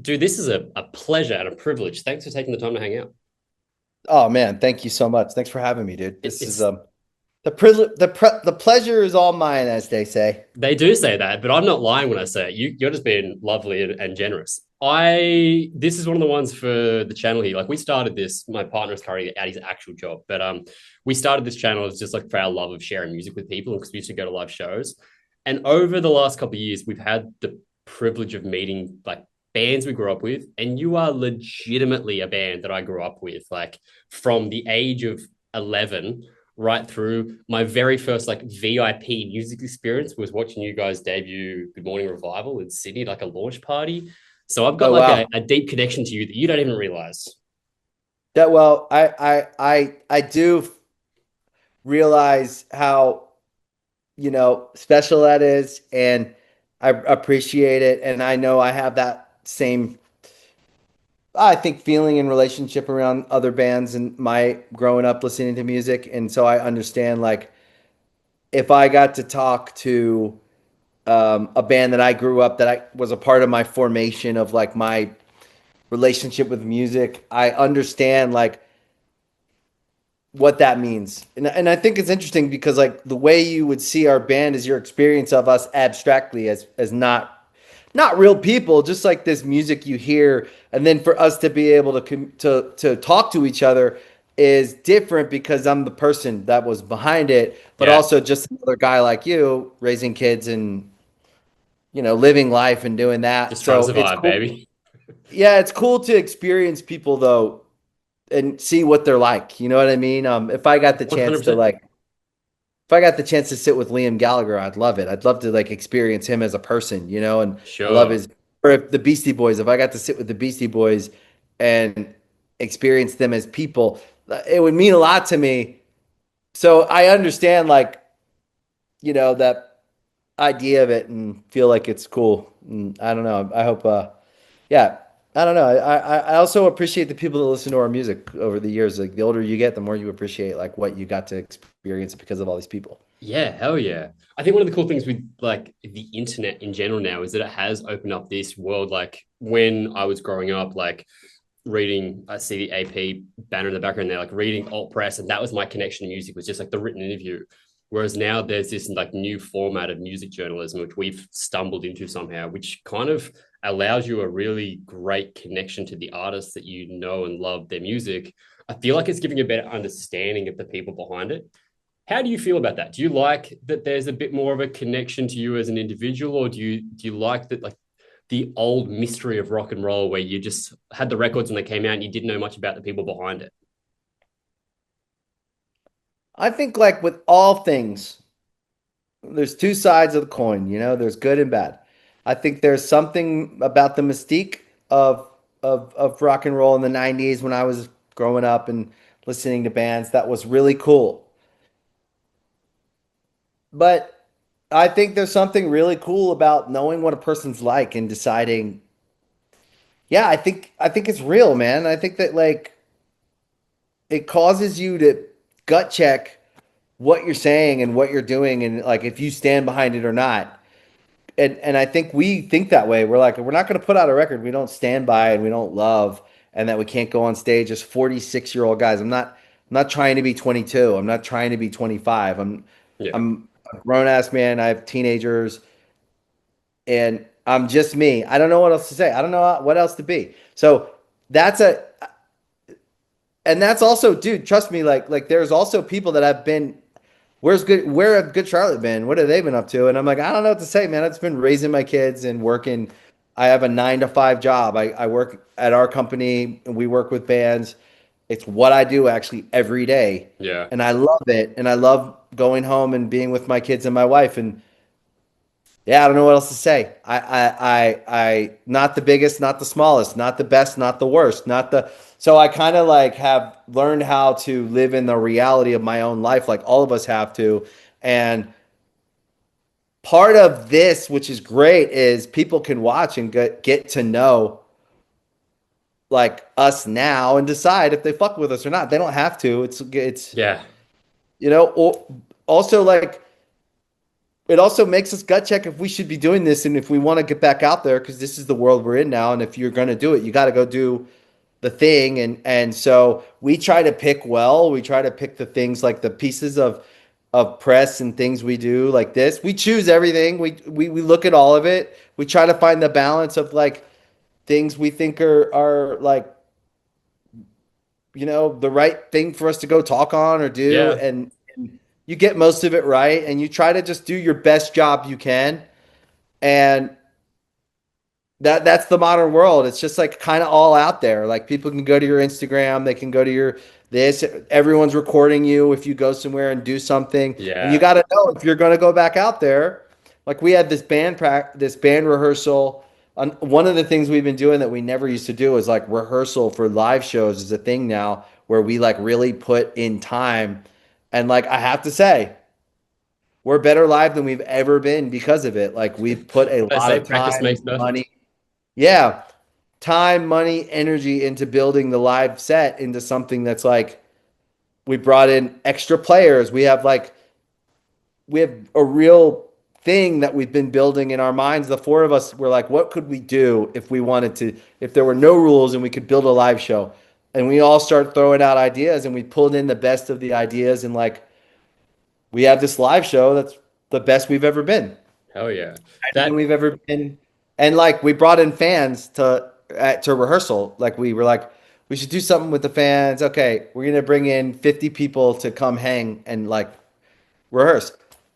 Dude, this is a pleasure and a privilege. Thanks for taking the time to hang out. Oh man, thank you so much. Thanks for having me, dude. This is It's the privilege the pleasure is all mine, as they say. They do say that, but I'm not lying when I say it. You're just being lovely and generous. This is one of the ones for the channel here. Like we started this, my partner's currently at his actual job, but we started this channel as just like for our love of sharing music with people because we used to go to live shows. And over the last couple of years, we've had the privilege of meeting like bands we grew up with, and you are legitimately a band that I grew up with, like from the age of 11 right through. My very first like VIP music experience was watching you guys debut Good Morning Revival in Sydney, like a launch party. So I've got Oh like wow. a deep connection to you that you don't even realize. That well, I do realize how, special that is, and I appreciate it. And I know I have that same, I think, feeling in relationship around other bands and my growing up listening to music. And so I understand, like, if I got to talk to a band that I grew up, that I was a part of my formation of like my relationship with music, I understand like what that means. And I think it's interesting because like the way you would see our band is your experience of us abstractly as not real people, just like this music you hear, and then for us to be able to talk to each other is different because I'm the person that was behind it, but Yeah, also just another guy like you raising kids and living life and doing that. just trying to So it's survive, cool. baby. Yeah, it's cool to experience people though and see what they're like. You know what I mean? If I got the chance to 100%. like, if I got the chance to sit with Liam Gallagher, I'd love it. I'd love to like experience him as a person, and I love Sure. his, or if the Beastie Boys, if I got to sit with the Beastie Boys and experience them as people, it would mean a lot to me. So I understand like, that idea of it and feel like it's cool. And I don't know. I hope, yeah, I don't know. I also appreciate the people that listen to our music over the years. Like the older you get, the more you appreciate like what you got to experience because of all these people. Yeah, hell yeah. I think one of the cool things with like the internet in general now is that it has opened up this world. Like when I was growing up, like reading, I see the AP banner in the background there, like reading alt press, and that was my connection to music, was just like the written interview. Whereas now there's this like new format of music journalism, which we've stumbled into somehow, which kind of allows you a really great connection to the artists that you know and love their music. I feel like it's giving you a better understanding of the people behind it. How do you feel about that? Do you like that there's a bit more of a connection to you as an individual, or do you like that like the old mystery of rock and roll where you just had the records when they came out and you didn't know much about the people behind it? I think like with all things, there's two sides of the coin, there's good and bad. I think there's something about the mystique of rock and roll in the 90s when I was growing up and listening to bands that was really cool. But I think there's something really cool about knowing what a person's like and deciding, yeah, I think it's real, man. I think that like it causes you to gut check what you're saying and what you're doing and like if you stand behind it or not. And I think we think that way. We're like, we're not going to put out a record we don't stand by and we don't love, and that we can't go on stage as 46-year-old guys. I'm not trying to be 22. I'm not trying to be 25. Yeah. I'm a grown ass man. I have teenagers, and I'm just me. I don't know what else to say. I don't know what else to be. So that's a, and that's also, dude. Trust me. Like there's also people that have been. Where have Good Charlotte been? What have they been up to? And I'm like, I don't know what to say, man. It's been raising my kids and working. I have a 9 to 5 job. I work at our company and we work with bands. It's what I do actually every day. Yeah. And I love it. And I love going home and being with my kids and my wife. And yeah, I don't know what else to say. Not the biggest, not the smallest, not the best, not the worst, not the. So I kind of like have learned how to live in the reality of my own life, like all of us have to. And part of this, which is great, is people can watch and get to know like us now and decide if they fuck with us or not. They don't have to. It's Yeah. you know. Also like it also makes us gut check if we should be doing this and if we want to get back out there because this is the world we're in now. And if you're going to do it, you got to go do the thing. And so we try to pick well. We try to pick the things like the pieces of press and things we do like this. We choose everything. We look at all of it. We try to find the balance of like things we think are like the right thing for us to go talk on or do, Yeah. and you get most of it right, and you try to just do your best job you can, and that's the modern world. It's just like kind of all out there. Like people can go to your Instagram, they can go to your this. Everyone's recording you if you go somewhere and do something, and you Yeah. got to know if you're going to go back out there. Like we had this band rehearsal. One of the things we've been doing that we never used to do is like rehearsal for live shows is a thing now where we like really put in time, and like I have to say, we're better live than we've ever been because of it. Like we've put a I lot say of practice time, makes perfect. money. Yeah, time, money, energy into building the live set into something that's like we brought in extra players. We have a real thing that we've been building in our minds. The four of us were like, what could we do if we wanted to, if there were no rules and we could build a live show? And we all start throwing out ideas and we pulled in the best of the ideas and like we have this live show that's the best we've ever been. Hell yeah. Than That we've ever been. And like we brought in fans to rehearsal. Like we were like, we should do something with the fans. Okay, we're gonna bring in 50 people to come hang and like rehearse.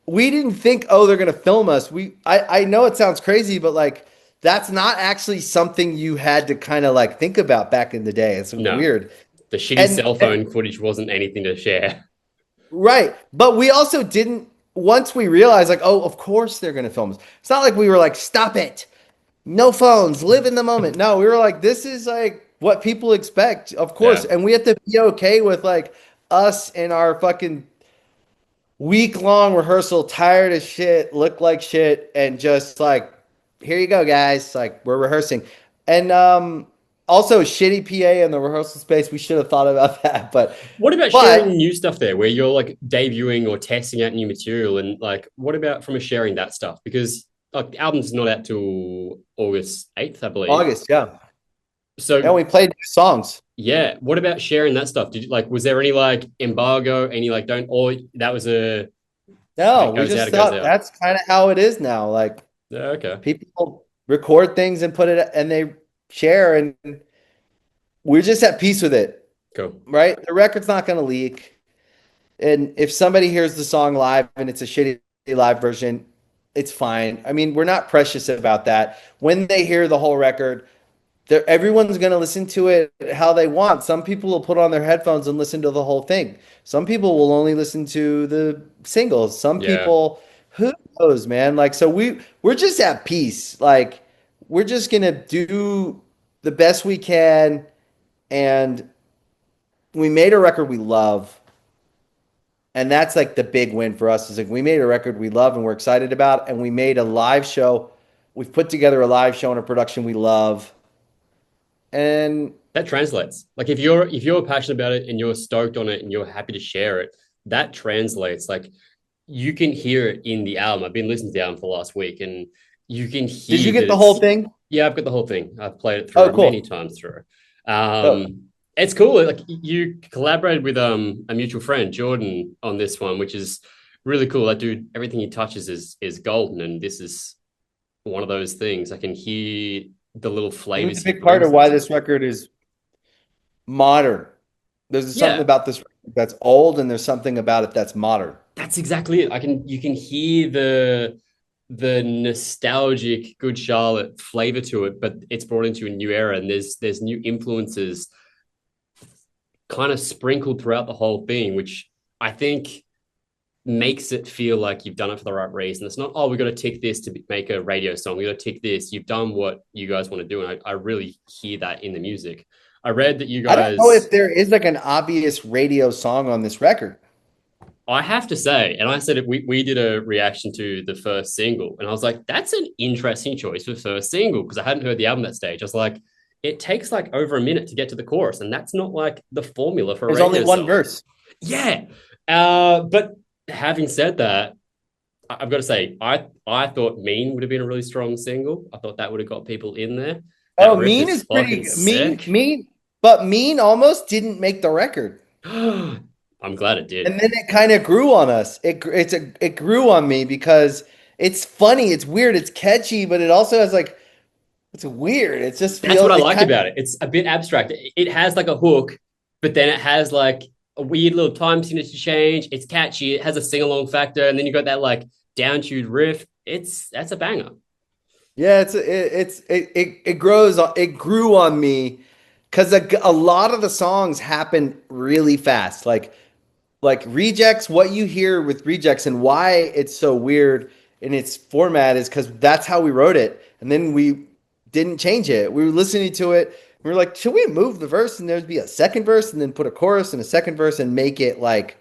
We didn't think, oh, they're gonna film us. I know it sounds crazy, but like that's not actually something you had to kind of like think about back in the day. It's no, weird. the shitty And cell phone footage wasn't anything to share. right. But we also didn't once we realized like, oh, of course they're gonna film us. It's not like we were like, stop it. No phones, live in the moment. No, we were like, this is like what people expect, of course. Yeah. And we have to be okay with like us and our fucking week long rehearsal, tired as shit, look like shit, and just like, here you go, guys. Like, we're rehearsing. And also, shitty PA in the rehearsal space. We should have thought about that. What about sharing But new stuff there where you're like debuting or testing out new material? And like, what about from a sharing that stuff? Because like the album's not out till August 8th, I believe. August, yeah. And So we played new songs. yeah, what about sharing that stuff? Did you like was there any like embargo, any like don't or that was a if No, it we goes out, just it goes thought out. that's kind of how it is now. Like, Yeah, okay. people record things and put it and they share and we're just at peace with it, Cool. right? The record's not going to leak. And if somebody hears the song live and it's a shitty live version, it's fine. I mean, we're not precious about that. When they hear the whole record, everyone's going to listen to it how they want. Some people will put on their headphones and listen to the whole thing. Some people will only listen to the singles. Some Yeah. people, who knows, man? Like, so we're just at peace. Like, we're just going to do the best we can. And we made a record we love. And that's like the big win for us is like we made a record we love and we're excited about. And we made a live show. We've put together a live show and a production we love. And That translates. Like if you're passionate about it and you're stoked on it and you're happy to share it, that translates. Like you can hear it in the album. I've been listening to the album for the last week and you can did you hear get that the whole it's thing? yeah, I've got the whole thing. I've played it Oh, through many cool. times through. Oh, It's cool. Like you collaborated with a mutual friend, Jordan, on this one, which is really cool. That dude, everything he touches is golden, and this is one of those things. I can hear the little he was flavors a he big part brings. of why this record is modern. There's something Yeah, about this record that's old, and there's something about it that's modern. that's exactly it. You can hear the nostalgic Good Charlotte flavor to it, but it's brought into a new era, and there's new influences kind of sprinkled throughout the whole thing, which I think makes it feel like you've done it for the right reason. It's not, oh, we got to tick this to make a radio song. We got to tick this. You've done what you guys want to do. And I really hear that in the music. I read that you I don't know guys, if there is like an obvious radio song on this record. I have to say, and I said it, we did a reaction to the first single, and I was like, that's an interesting choice for first single because I hadn't heard the album that stage. I was like, it takes like over a minute to get to the chorus, and that's not like the formula for a There's only radio one song. verse. Yeah. But having said that, I've got to say, I thought Mean would have been a really strong single. I thought that would have got people in there. That Oh, riff Mean is is fucking pretty sick. but Mean almost didn't make the record. I'm glad it And did. then it kind of grew on us. It grew on me because it's funny, it's weird, it's catchy, but it also has like it's weird. It just That's what feels I it like kind about it. It's a bit abstract. It has like a hook, but then it has like a weird little time signature change. It's catchy. It has a sing along factor, and then you got that like down tuned riff. That's a banger. yeah, it grows it grew on me because a lot of the songs happen really fast. Like Rejects, what you hear with Rejects and why it's so weird in its format is because that's how we wrote it. And then we didn't change it. We were listening to it. We were like, should we move the verse and there'd be a second verse and then put a chorus and a second verse and make it like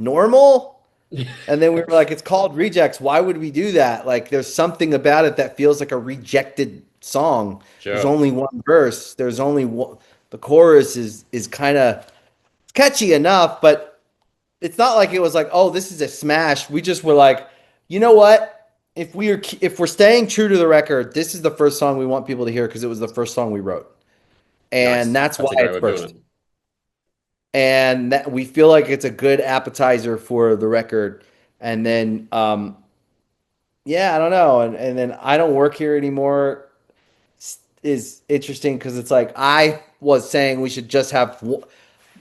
normal? And then we were like, it's called Rejects. Why would we do that? Like, there's something about it that feels like a rejected song. There's Sure. only one verse. There's only one. The chorus is kind of catchy enough, but it's not like it was like, oh, this is a smash. We just were like, you know what? If we're staying true to the record, this is the first song we want people to hear because it was the first song we wrote, and Nice. that's why That's a great way it's of doing first. it. And that we feel like it's a good appetizer for the record. And then, yeah, I don't know. And then I don't work here anymore is interesting because it's like I was saying we should just have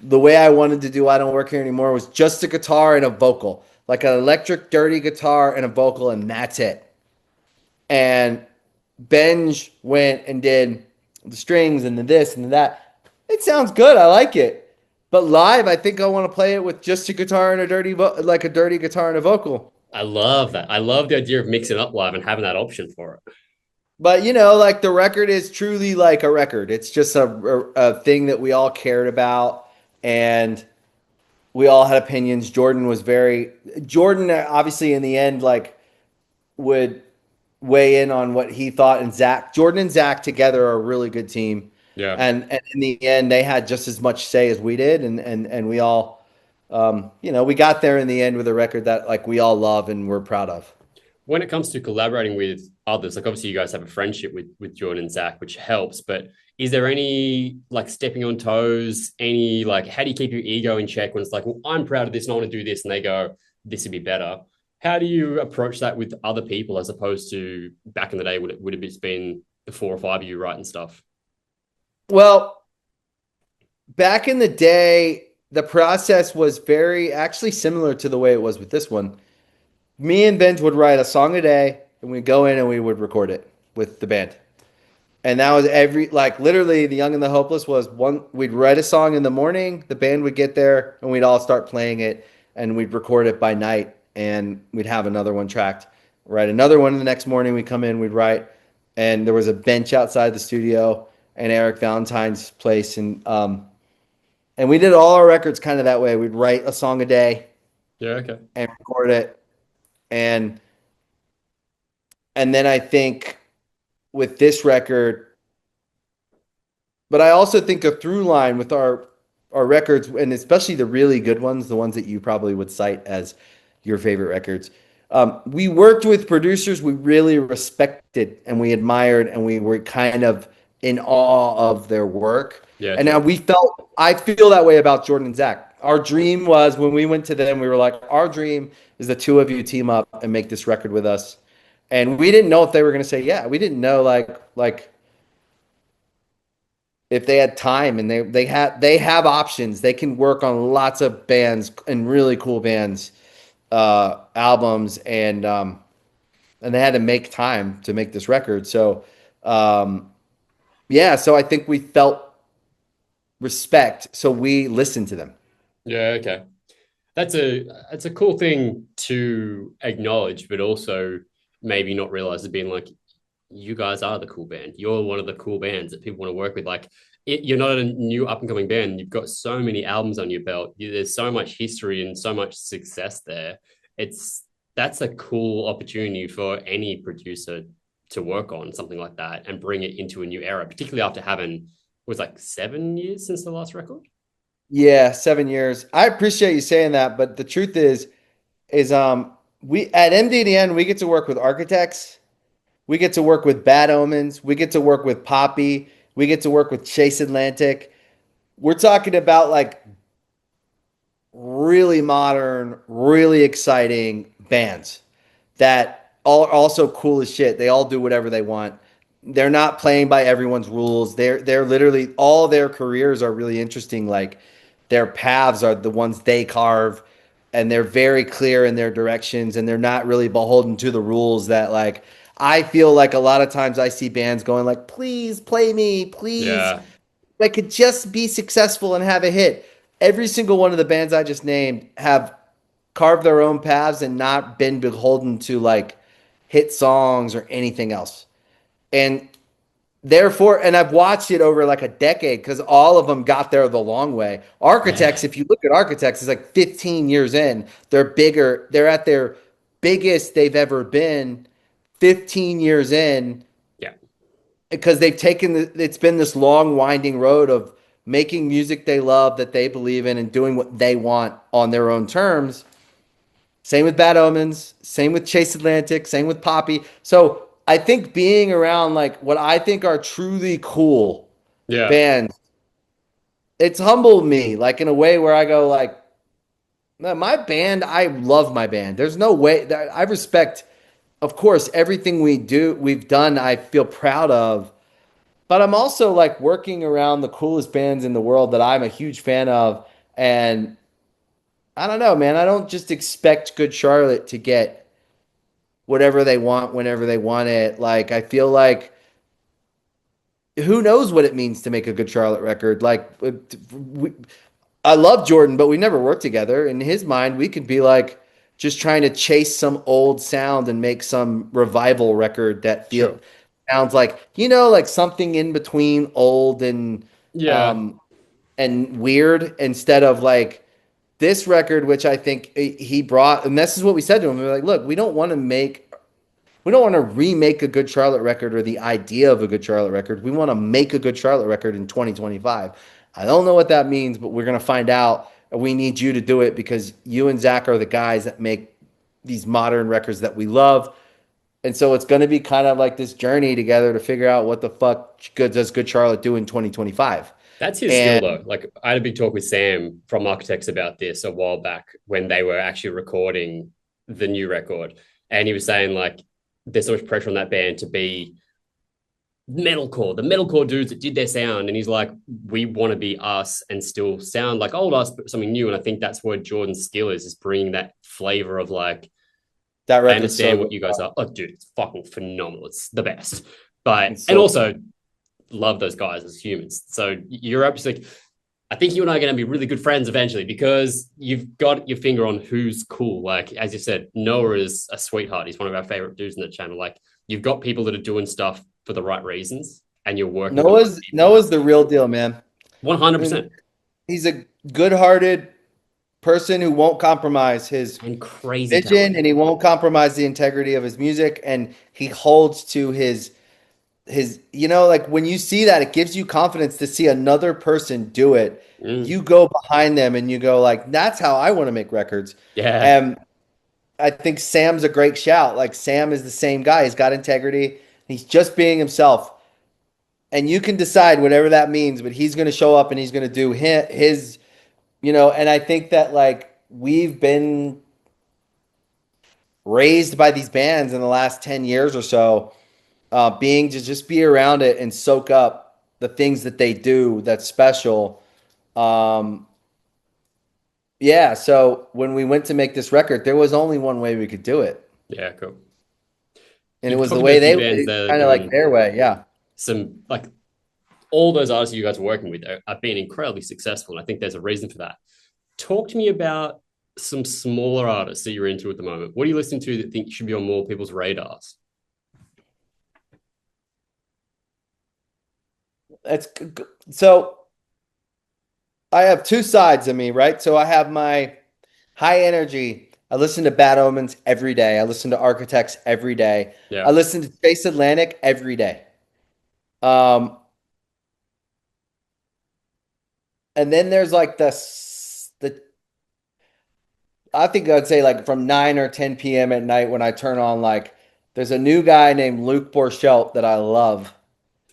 the way I wanted to do I don't work here anymore was just a guitar and a vocal, like an electric dirty guitar and a vocal, and that's it. And Benj went and did the strings and the this and the that. It sounds good. I like it. But live, I think I want to play it with just a guitar and a like a dirty guitar and a vocal. I love that. I love the idea of mixing up live and having that option for it. But like the record is truly like a record. It's just a thing that we all cared about, and we all had opinions. Jordan obviously in the end like would weigh in on what he thought, and Jordan and Zach together are a really good team, Yeah. and in the end they had just as much say as we did, and we all we got there in the end with a record that like we all love and we're proud of. When it comes to collaborating with others, like obviously you guys have a friendship with Jordan and Zach, which helps. But is there any like stepping on toes? Any like how do you keep your ego in check when it's like, well, I'm proud of this and I want to do this, and they go, this would be better. How do you approach that with other people as opposed to back in the day would have just been the four or five of you writing stuff? Well, back in the day, the process was very actually similar to the way it was with this one. Me and Benj would write a song a day, and we'd go in and we would record it with the band. And that was like literally the Young and the Hopeless was one. We'd write a song in the morning, the band would get there, and we'd all start playing it, and we'd record it by night, and we'd have another one tracked. Write another one the next morning. We come in, we'd write, and there was a bench outside the studio and Eric Valentine's place, and we did all our records kind of that way. We'd write a song a day Yeah, okay. and record it, and then I think with this record, but I also think a through line with our records, and especially the really good ones, the ones that you probably would cite as your favorite records. We worked with producers we really respected and we admired, and we were kind of in awe of their work. Yeah, And now sure. I feel that way about Jordan and Zach. Our dream was when we went to them, we were like, our dream is the two of you team up and make this record with us. And we didn't know if they were going to say yeah. We didn't know like if they had time, and they have options. They can work on lots of bands and really cool bands, albums, and they had to make time to make this record. So yeah, so I think we felt respect, so we listened to them. Yeah, okay. That's a cool thing to acknowledge, but also maybe not realize it being like you guys are the cool band. You're one of the cool bands that people want to work with. Like you're not a new up and coming band. You've got so many albums on your belt. There's so much history and so much success there. It's that's a cool opportunity for any producer to work on something like that and bring it into a new era, particularly after having it was like 7 years since the last record. Yeah, 7 years. I appreciate you saying that, but the truth is we at MDDN we get to work with architects, we get to work with Bad Omens, we get to work with Poppy, we get to work with Chase Atlantic. We're talking about like really modern, really exciting bands that all are also cool as shit. They all do whatever they want. They're not playing by everyone's rules. They're literally all their careers are really interesting. Like their paths are the ones they carve, and they're very clear in their directions, and they're not really beholden to the rules that like I feel like a lot of times I see bands going like, please play me, please. Yeah. I could just be successful and have a hit. Every single one of the bands I just named have carved their own paths and not been beholden to like hit songs or anything else. And therefore, and I've watched it over like a decade because all of them got there the long way. Yeah. Architects, if you look at Architects, it's like 15 years in. They're bigger. They're at their biggest they've ever been 15 years in Yeah. because they've taken it's been this long winding road of making music they love that they believe in and doing what they want on their own terms. Same with Bad Omens, same with Chase Atlantic, same with Poppy. So I think being around like what I think are truly cool Yeah. bands, it's humbled me like in a way where I go like, "No, my band, I love my band. There's no way that I respect, of course, everything we've done, I feel proud of. But I'm also like working around the coolest bands in the world that I'm a huge fan of. And I don't know, man. I don't just expect Good Charlotte to get whatever they want whenever they want it. Like, I feel like who knows what it means to make a Good Charlotte record? Like, I love Jordan, but we never worked together. In his mind, we could be like just trying to chase some old sound and make some revival record that Sure. sounds like, like something in between old Yeah. um and weird instead of like this record, which I think he brought, and this is what we said to him. We were like, look, we don't want to remake a Good Charlotte record or the idea of a Good Charlotte record. We want to make a Good Charlotte record in 2025. I don't know what that means, but we're going to find out. We need you to do it because you and Zach are the guys that make these modern records that we love. And so it's going to be kind of like this journey together to figure out what the fuck does Good Charlotte do in 2025. That's his skill And though. Like I had a big talk with Sam from Architects about this a while back when they were actually recording the new record. And he was saying like there's so much pressure on that band to be metalcore, the metalcore dudes that did their sound. And he's like, we want to be us and still sound like old us, but something new. And I think that's where Jordan's skill is bringing that flavor of like, that I record's so understand good. what you guys are. Oh, dude, it's fucking phenomenal. It's the best. But, It's and so also love those guys as humans. So you're actually like, I think you and I are going to be really good friends eventually because you've got your finger on who's cool. Like, as you said, Noah is a sweetheart. He's one of our favorite dudes in the channel. Like, you've got people that are doing stuff for the right reasons and you're working with the right people. Noah's the real deal, man. I mean, 100% he's a good-hearted person who won't compromise his and crazy vision talented. and he won't compromise the integrity of his music and he holds to his like when you see that it gives you confidence to see another person do it. Mm, You go behind them and you go like that's how I want to make records. yeah. And I think Sam's a great shout. Like Sam is the same guy. He's got integrity. He's just being himself. And you can decide whatever that means, but he's going to show up and he's going to do his, and I think that like we've been raised by these bands in the last 10 years or so, being to just be around it and soak up the things that they do that's special. Um, yeah, so when we went to make this record, there was only one way we could do it. Yeah, cool. And it You've was talked the about a way few bands there that are kind of like doing their way. Yeah. some like all those artists you guys are working with are being incredibly successful. And I think there's a reason for that. Talk to me about some smaller artists that you're into at the moment. What are you listening to that think should be on more people's radars? That's so I have two sides of me, right? So I have my high energy. I listen to Bad Omens every day. I listen to Architects every day. Yeah. I listen to Space Atlantic every day. Um, and then there's like the I think I'd say like from 9 or 10 p.m. at night when I turn on like there's a new guy named Luke Borchelt that I love.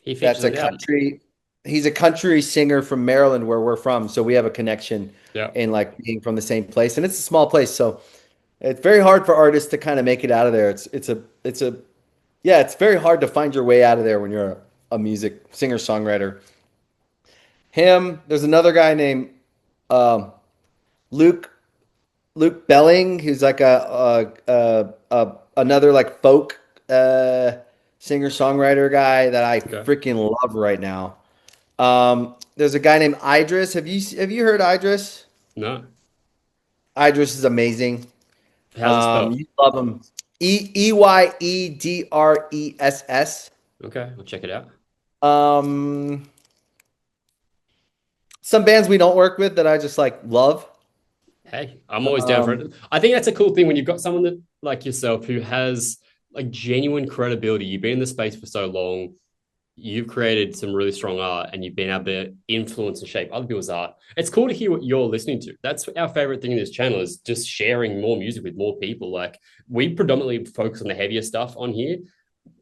He features That's a on the album. country he's a country singer from Maryland where we're from, so we have a connection Yeah. in like being from the same place and it's a small place, so it's very hard for artists to kind of make it out of there. It's a yeah, it's very hard to find your way out of there when you're a music singer-songwriter. Him, there's another guy named um, Luke Luke Belling, who's like another like folk singer songwriter guy that I Okay. freaking love right now. There's a guy named Idris. Have you heard Idris? No. Idris is amazing. How's it spelled? You love him. Eyedress. Okay, I'll check it out. Um, some bands we don't work with that I just like love. Hey, I'm always down for Um, it. I think that's a cool thing when you've got someone that like yourself who has like genuine credibility. You've been in the space for so long. You've created some really strong art and you've been able to influence and shape other people's art. It's cool to hear what you're listening to. That's our favorite thing in this channel is just sharing more music with more people. Like we predominantly focus on the heavier stuff on here.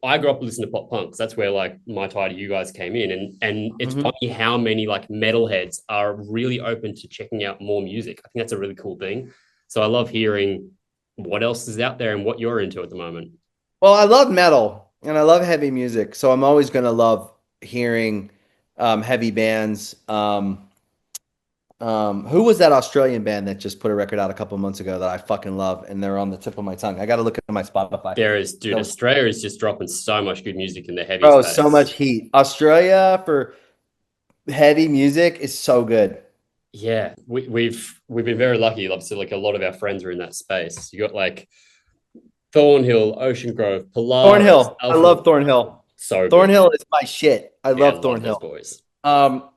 I grew up listening to pop punk. That's where like my tie to you guys came in. And it's mhm. funny how many like metalheads are really open to checking out more music. I think that's a really cool thing. So I love hearing what else is out there and what you're into at the moment. Well, I love metal and I love heavy music, so I'm always gonna love hearing heavy bands. Who was that Australian band that just put a record out a couple months ago that I fucking love, and they're on the tip of my tongue. I got to look at my Spotify. There is, dude, So, Australia is just dropping so much good music in the heavy bro, so much space. heat. Australia for heavy music is so good. Yeah, we've been very lucky. Obviously, like a lot of our friends are in that space. You got like Thornhill, Ocean Grove, Polaris, Thornhill, I Alpha. love Thornhill. So good. Thornhill is my shit. I Yeah, I love love those Thornhill. boys. Um,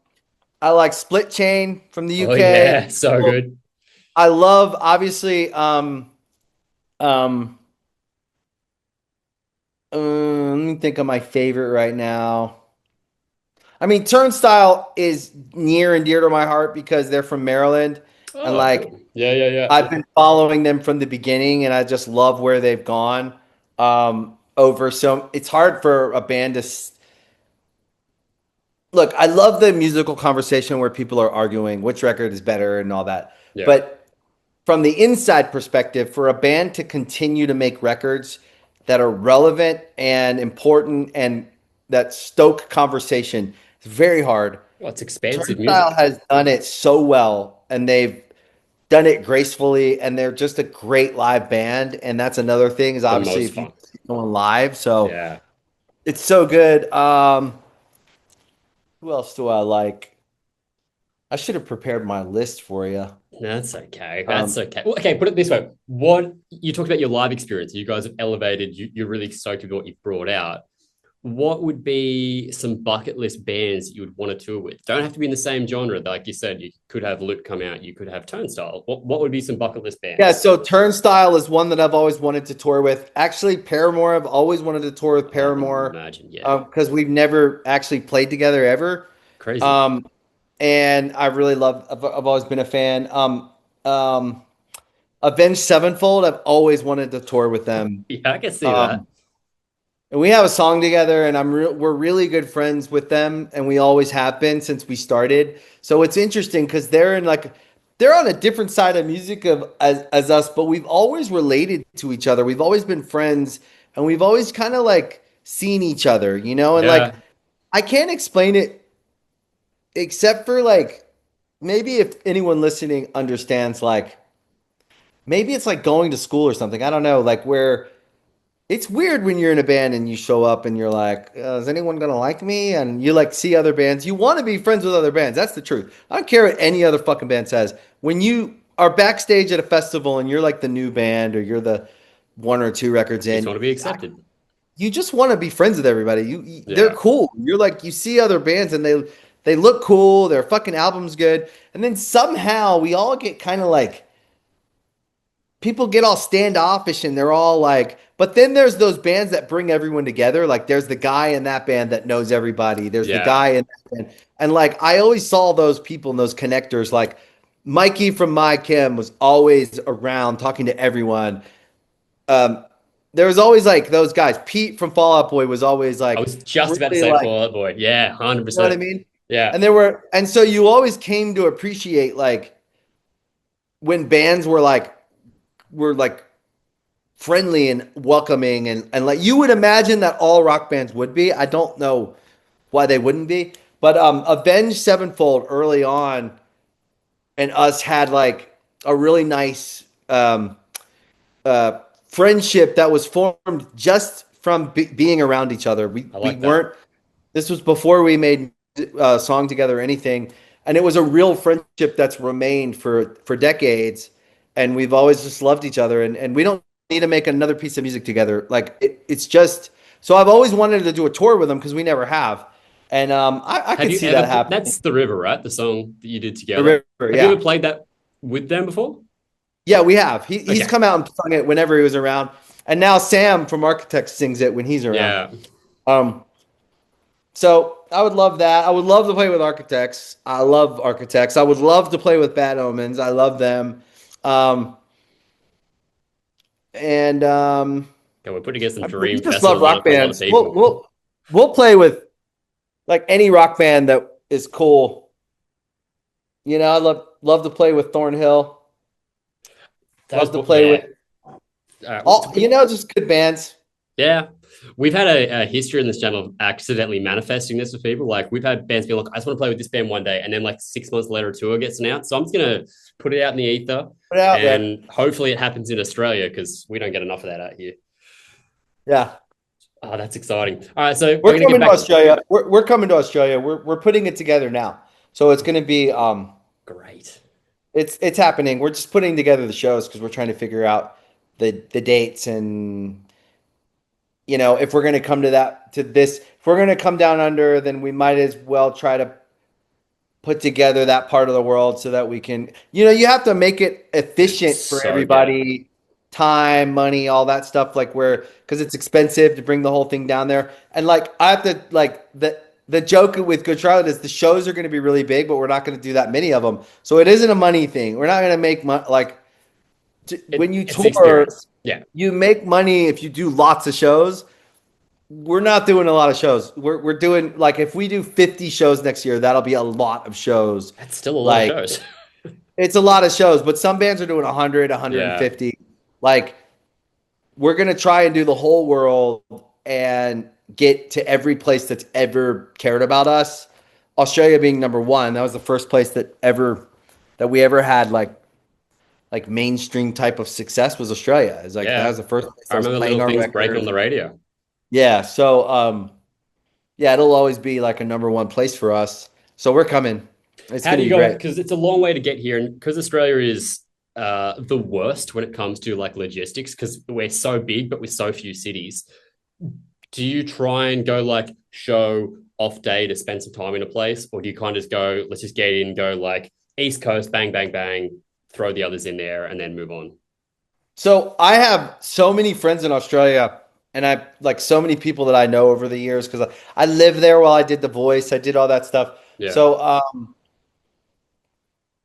I like Split Chain from the Oh UK. yeah, so good. I love obviously um let me think of my favorite right now. I mean, Turnstile is near and dear to my heart because they're from Maryland, and Oh, like cool. Yeah, yeah, yeah. I've been following them from the beginning, and I just love where they've gone. Over so it's hard for a band to look. I love the musical conversation where people are arguing which record is better and all that, Yeah. but from the inside perspective, for a band to continue to make records that are relevant and important and that stoke conversation, it's very hard. Well, it's expansive Turnstile music has done it so well, and they've done it gracefully, and they're just a great live band. And that's another thing is the obviously most if you fun. see someone live, so Yeah. it's so good. Who else do I like? I should have prepared my list for you. That's okay. That's Um, okay. Well, okay, put it this way. What you talked about your live experience. You guys have elevated, you're really stoked with what you've brought out. What would be some bucket list bands that you would want to tour with? Don't have to be in the same genre. Like you said, you could have Luke come out, you could have Turnstile. What would be some bucket list Yeah, bands? so Turnstile is one that I've always wanted to tour with. Actually, Paramore, I've always wanted to tour with Oh, I can Paramore imagine. Yeah. because we've never actually played together ever. Crazy. Um, and I really love, I've always been a fan. Um, Avenged Sevenfold, I've always wanted to tour with them. Yeah, I can see that. Um, and we have a song together, and we're really good friends with them, and we always have been since we started. So it's interesting because they're on a different side of music of as us, but we've always related to each other. We've always been friends, and we've always kind of like seen each other, you know. And like Yeah. I can't explain it except for like maybe if anyone listening understands, like maybe it's like going to school or something. I don't know, like where it's weird when you're in a band and you show up and you're like, is anyone gonna like me? And you like see other bands. You want to be friends with other bands. That's the truth. I don't care what any other fucking band says. When you are backstage at a festival and you're like the new band or you're the one or two records You just in, want to be accepted. you just want to be friends with everybody. They're Yeah. cool. You're like you see other bands and they look cool. Their fucking album's good. And then somehow we all get kind of like people get all standoffish and they're all like, but then there's those bands that bring everyone together. Like there's the guy in that band that knows everybody. There's the Yeah. guy in that band. And like I always saw those people and those connectors. Like Mikey from My Kim was always around talking to everyone. Um, there was always like those guys. Pete from Fall Out Boy was always I like was just about to really say like, Fall Out Boy. Yeah, you know what I 100%. mean? Yeah, And there were, and so you always came to appreciate like when bands were like friendly and welcoming and like you would imagine that all rock bands would be. I don't know why they wouldn't be, but Avenged Sevenfold early on and us had like a really nice friendship that was formed just from being around each other. We I we like that. weren't. This was before we made a song together or anything, and it was a real friendship that's remained for decades. And we've always just loved each other, and we don't need to make another piece of music together. Like it's just so I've always wanted to do a tour with them because we never have, and I Have could you see that ever? happening. That's the River, right? The song that you did The together. river, Have you yeah. ever played that with them before? Yeah, we have. He's Okay. come out and sung it whenever he was around, and now Sam from Architects sings it when he's around. Yeah. Um, so I would love that. I would love to play with Architects. I love Architects. I would love to play with Bad Omens. I love them. Um, and Okay, we're putting together some we dream just love festival lineup rock for a lot of bands. We'll people. we'll we'll play with like any rock band that is cool. You know, I love to play with Thornhill. Those, Love to play with yeah. all. You know, just good bands. Yeah, we've had a history in this channel of accidentally manifesting this with people. Like we've had bands be like, "I just want to play with this band one day," and then like 6 months later, a tour gets announced. So I'm just gonna put it out in the ether, Put it out there. and hopefully it happens in Australia because we don't get enough of that out here. Yeah. Oh, that's exciting. All right, so we're We're gonna get coming to back. Australia. We're coming to Australia. We're putting it together now. So it's going to be Great. it's happening. We're just putting together the shows because we're trying to figure out the dates and you know if we're going to come to that to this if we're going to come down under then we might as well try to put together that part of the world so that we can, you know, you have to make it efficient for So get it. everybody, time, money, all that stuff, like where, because it's expensive to bring the whole thing down there. And like, I have to, like, the joke with Good Charlotte is the shows are going to be really big, but we're not going to do that many of them. So it isn't a money thing. We're not going to make money. Like, when you It's the tour, experience. Yeah, you make money if you do lots of shows. We're not doing a lot of shows. We're doing like if we do 50 shows next year, that'll be a lot of shows. that's still a lot of Like shows. it's a lot of shows, but some bands are doing 100, Yeah, 150. Like we're going to try and do the whole world and get to every place that's ever cared about us. Australia being number one. That was the first place that we ever had like mainstream type of success was Australia. It's like that yeah. was the first place I that was remember playing little our things breaking on records. the radio. Yeah, so yeah, it'll always be like a number one place for us. So we're coming. It's How going do to you be go? great. Because it's a long way to get here, and because Australia is the worst when it comes to like logistics, because we're so big but with so few cities. Do you try and go like show off day to spend some time in a place, or do you kind of just go, let's just get in, go like East Coast, bang, bang, bang, throw the others in there, and then move on? So I have so many friends in Australia, and I like so many people that I know over the years because I lived there while I did The Voice. I did all that stuff. Yeah, So,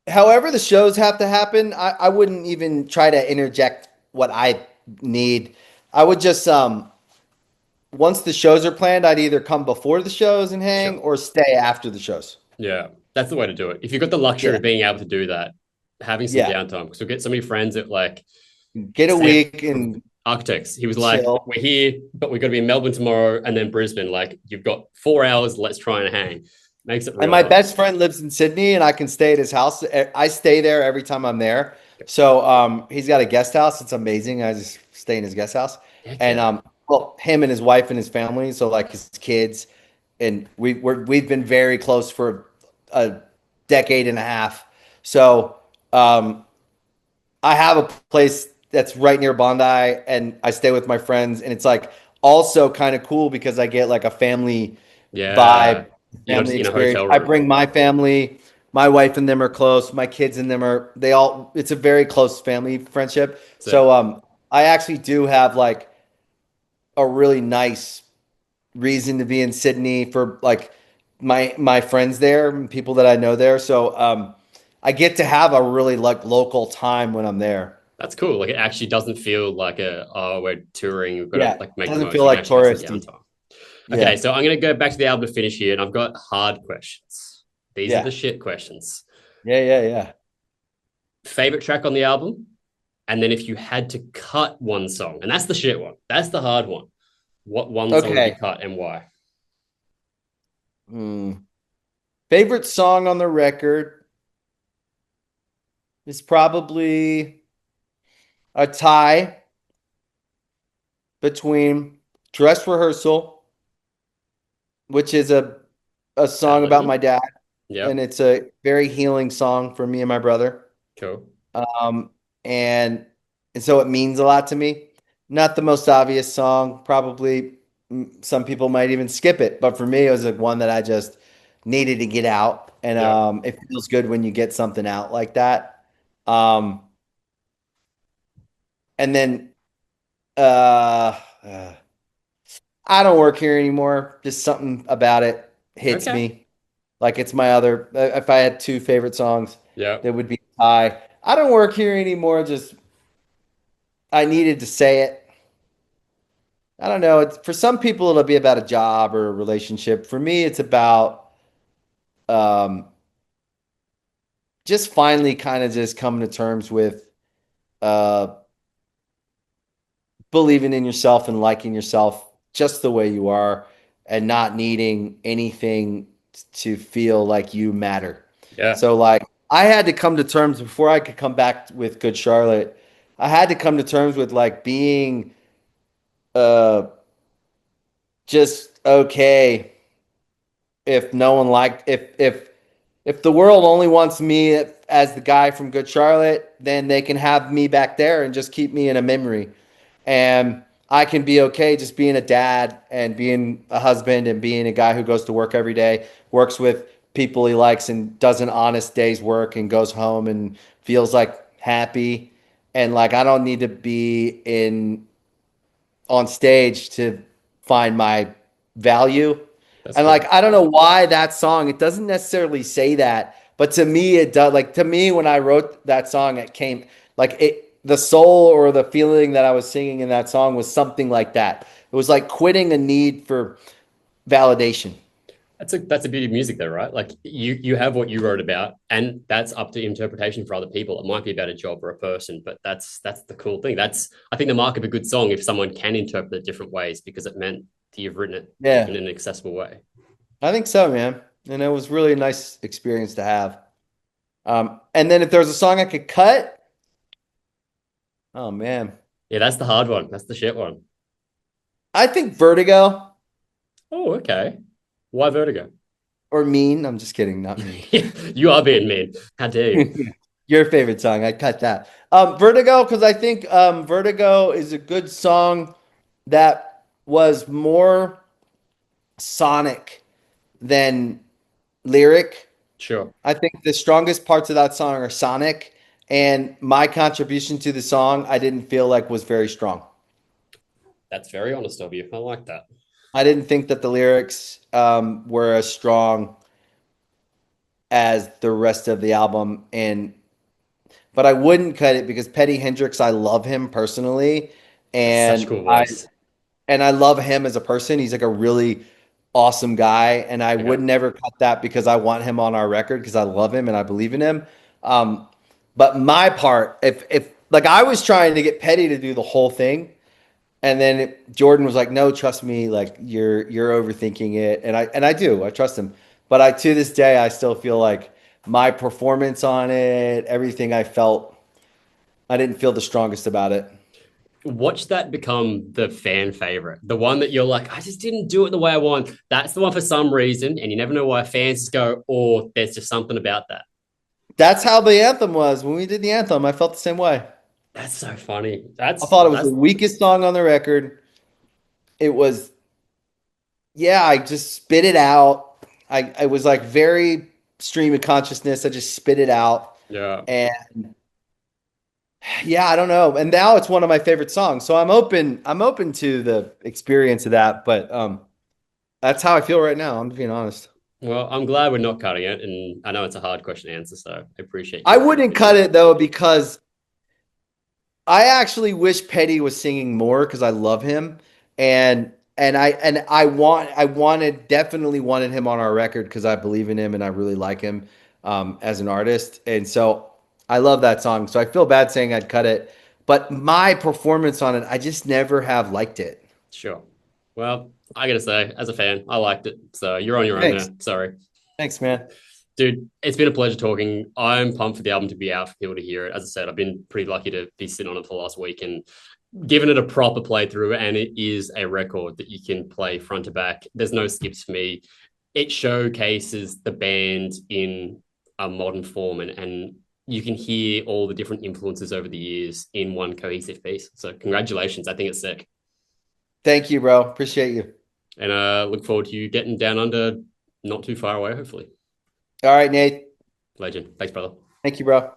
however the shows have to happen, I wouldn't even try to interject what I need. I would just once the shows are planned, I'd either come before the shows and hang sure. or stay after the shows. Yeah, that's the way to do it. If you've got the luxury Yeah, of being able to do that, having some yeah. downtime, because we get so many friends that like Get a Sam week from and Architects. He was like, chill. "We're here, but we're going to be in Melbourne tomorrow and then Brisbane. Like, you've got 4 hours. Let's try and hang." Makes it And real my hard. best friend lives in Sydney, and I can stay at his house. I stay there every time I'm there. So he's got a guest house. It's amazing. I just stay in his guest house, Heck and yeah, well, him and his wife and his family. So like his kids, and we've been very close for a decade and a half. So um, I have a place that's right near Bondi, and I stay with my friends, and it's like also kind of cool because I get like a family yeah. vibe, You're not family just in a experience. hotel I room. bring my family, my wife and them are close, my kids and them are they all. It's a very close family friendship. So So I actually do have like a really nice reason to be in Sydney for like my friends there and people that I know there. So I get to have a really like local time when I'm there. That's cool. Like it actually doesn't feel like we're touring, we've got to Yeah, like make the doesn't most. feel You can like actually have some touristy. downtime. Okay, Yeah, so I'm gonna go back to the album to finish here, and I've got hard questions. These are yeah, the shit questions. yeah. Favorite track on the album, and then if you had to cut one song, and that's the shit one, that's the hard one. What one song would you Okay. cut and why? Hmm. Favorite song on the record is probably a tie between Dress Rehearsal, which is a song about my Ballady. dad, and Yep. it's a very healing song for me and my brother. Cool. Um, and and so it means a lot to me. Not the most obvious song, probably some people might even skip it, but for me, it was like one that I just needed to get out, and Yep. it feels good when you get something out like that. Um, and then uh, I don't work here anymore. Just something about it hits Okay. me. Like it's my other. If I had two favorite songs, Yep. that would be high. I don't work here anymore. Just I needed to say it. I don't know. It's for some people it'll be about a job or a relationship. For me, it's about um, just finally kind of just coming to terms with uh, believing in yourself and liking yourself just the way you are, and not needing anything to feel like you matter. Yeah. So like I had to come to terms before I could come back with Good Charlotte. I had to come to terms with like being uh just okay if no one liked if the world only wants me as the guy from Good Charlotte, then they can have me back there and just keep me in a memory. And I can be okay just being a dad and being a husband and being a guy who goes to work every day, works with people he likes and does an honest day's work and goes home and feels like happy. And like I don't need to be in on stage to find my value. That's And cool. like I don't know why that song, it doesn't necessarily say that, but to me it does. Like to me when I wrote that song it came like it the soul or the feeling that I was singing in that song was something like that. It was like quitting a need for validation. That's a beauty of music though, right? Like you have what you wrote about, and that's up to interpretation for other people. It might be about a job or a person, but that's the cool thing. That's I think the mark of a good song if someone can interpret it different ways because it meant that you've written it in Yeah, an accessible way. I think so, man. And it was really a nice experience to have. And then if there was a song I could cut, oh man, Yeah, that's the hard one. That's the shit one. I think Vertigo Oh, okay. Why Vertigo? or Mean. I'm just kidding, not Mean. You are being mean. How dare you? Your favorite song, I cut that. Vertigo, because I think Vertigo is a good song that was more sonic than lyric. Sure. I think the strongest parts of that song are sonic, and my contribution to the song, I didn't feel like was very strong. That's very honest of you. I like that. I didn't think that the lyrics were as strong as the rest of the album, and but I wouldn't cut it because Petty Hendrix, I love him personally, That's such a and cool voice. I love him as a person. He's like a really awesome guy, and I would Okay. never cut that because I want him on our record because I love him and I believe in him. Um, but my part, if like I was trying to get Petty to do the whole thing, and then Jordan was like, "No, trust me, like you're overthinking it," and I do, I trust him. But I to this day, I still feel like my performance on it, everything I felt, I didn't feel the strongest about it. Watch that become the fan favorite. The one that you're like, I just didn't do it the way I want. That's the one for some reason. And you never know why fans just go, oh, there's just something about that. That's how the anthem was when we did the anthem. I felt the same way. That's so funny. I thought it was the That's weakest song on the record. It was, yeah, I just spit it out. I was like very stream of consciousness. I just spit it out. yeah. And yeah, I don't know. And now it's one of my favorite songs. So I'm open to the experience of that, but that's how I feel right now, I'm being honest. Well, I'm glad we're not cutting it, and I know it's a hard question to answer, so I appreciate I you being wouldn't cut honest. it though because I actually wish Petty was singing more because I love him and I wanted definitely wanted him on our record because I believe in him and I really like him as an artist, and so I love that song. So I feel bad saying I'd cut it, but my performance on it, I just never have liked it. Sure. Well, I gotta say, as a fan, I liked it. So you're on your own Thanks, there. Sorry. thanks, man. Dude, it's been a pleasure talking. I'm pumped for the album to be out for people to hear it. As I said, I've been pretty lucky to be sitting on it for the last week and given it a proper playthrough. And it is a record that you can play front to back. There's no skips for me. It showcases the band in a modern form, and you can hear all the different influences over the years in one cohesive piece. So, congratulations. I think it's sick. Thank you, bro. Appreciate you. And look forward to you getting down under not too far away, hopefully. All right, Nate. Legend. Thanks, brother. Thank you, bro.